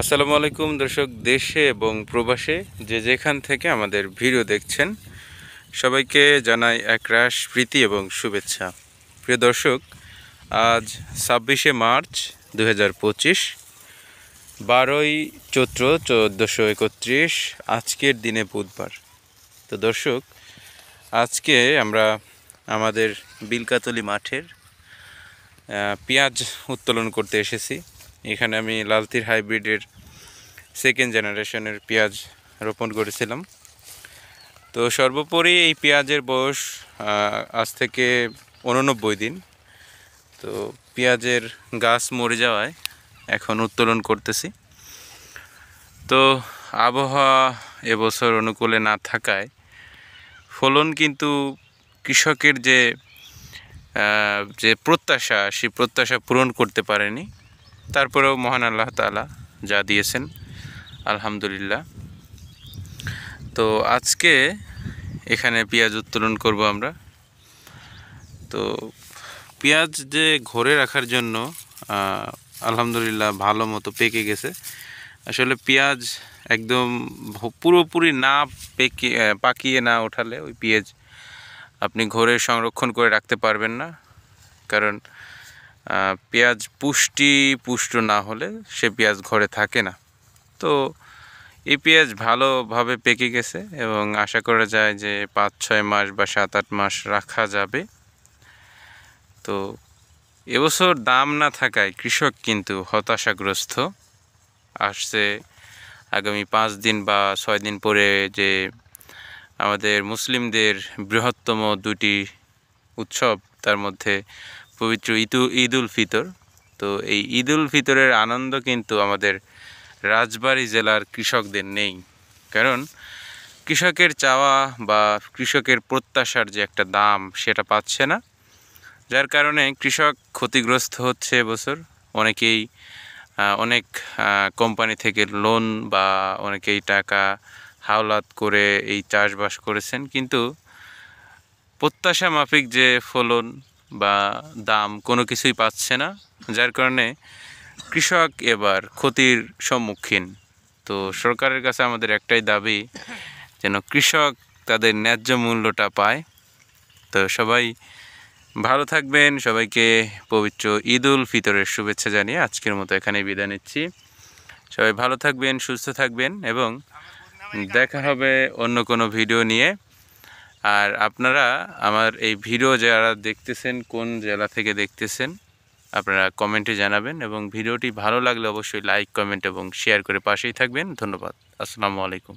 আসসালামু আলাইকুম দর্শক, দেশে এবং প্রবাসে যে যেখান থেকে আমাদের ভিডিও দেখছেন সবাইকে জানাই একরাশ প্রীতি এবং শুভেচ্ছা। প্রিয় দর্শক, আজ 26শে মার্চ 2025, 12ই চৈত্র 1431, আজকের দিনে বুধবার। তো দর্শক, আজকে আমরা আমাদের বিলকাতলি মাঠের পেঁয়াজ উত্তোলন করতে এসেছি। এখানে আমি লালতির হাইব্রিডের সেকেন্ড জেনারেশনের পেঁয়াজ রোপণ করেছিলাম। তো সর্বোপরি এই পেঁয়াজের বয়স আজ থেকে 89 দিন। তো পেঁয়াজের গাছ মরে যাওয়ায় এখন উত্তোলন করতেছি। তো আবহাওয়া এবছর অনুকূলে না থাকায় ফলন কিন্তু কৃষকের যে প্রত্যাশা, সেই প্রত্যাশা পূরণ করতে পারেনি। তারপরেও মহান আল্লাহ তাআলা যা দিয়েছেন আলহামদুলিল্লাহ। তো আজকে এখানে পেঁয়াজ উত্তোলন করব আমরা। তো পেঁয়াজ যে ঘরে রাখার জন্য আলহামদুলিল্লাহ ভালো মতো পেকে গেছে। আসলে পেঁয়াজ একদম পুরোপুরি না পাকিয়ে না ওঠালে ওই পেঁয়াজ আপনি ঘরে সংরক্ষণ করে রাখতে পারবেন না, কারণ পেঁয়াজ পুষ্ট না হলে সে পেঁয়াজ ঘরে থাকে না। তো এই পেঁয়াজ ভালোভাবে পেকে গেছে এবং আশা করা যায় যে 5-6 মাস বা 7-8 মাস রাখা যাবে। তো এবছর দাম না থাকায় কৃষক কিন্তু হতাশাগ্রস্ত। আসছে আগামী 5 দিন বা 6 দিন পরে যে আমাদের মুসলিমদের বৃহত্তম দুটি উৎসব, তার মধ্যে পবিত্র ঈদ উল ফিতর। তো এই ঈদ উল ফিতরের আনন্দ কিন্তু আমাদের রাজবাড়ী জেলার কৃষকদের নেই, কারণ কৃষকের চাওয়া বা কৃষকের প্রত্যাশার যে একটা দাম সেটা পাচ্ছে না, যার কারণে কৃষক ক্ষতিগ্রস্ত হচ্ছে এবছর। অনেক কোম্পানি থেকে লোন বা অনেকেই টাকা হাওলাত করে এই চাষবাস করেছেন, কিন্তু প্রত্যাশা মাফিক যে ফলন বা দাম কোনো কিছুই পাচ্ছে না, যার কারণে কৃষক এবার ক্ষতির সম্মুখীন। তো সরকারের কাছে আমাদের একটাই দাবি, যেন কৃষক তাদের ন্যায্য মূল্যটা পায়। তো সবাই ভালো থাকবেন। সবাইকে পবিত্র ঈদ উল ফিতরের শুভেচ্ছা জানিয়ে আজকের মতো এখানেই বিদায় নিচ্ছি। সবাই ভালো থাকবেন, সুস্থ থাকবেন এবং দেখা হবে অন্য কোনো ভিডিও নিয়ে। আর আপনারা আমার এই ভিডিও যারা দেখতেছেন, কোন জেলা থেকে দেখতেছেন আপনারা কমেন্টে জানাবেন, এবং ভিডিওটি ভালো লাগলে অবশ্যই লাইক, কমেন্ট এবং শেয়ার করে পাশেই থাকবেন। ধন্যবাদ। আসসালামু আলাইকুম।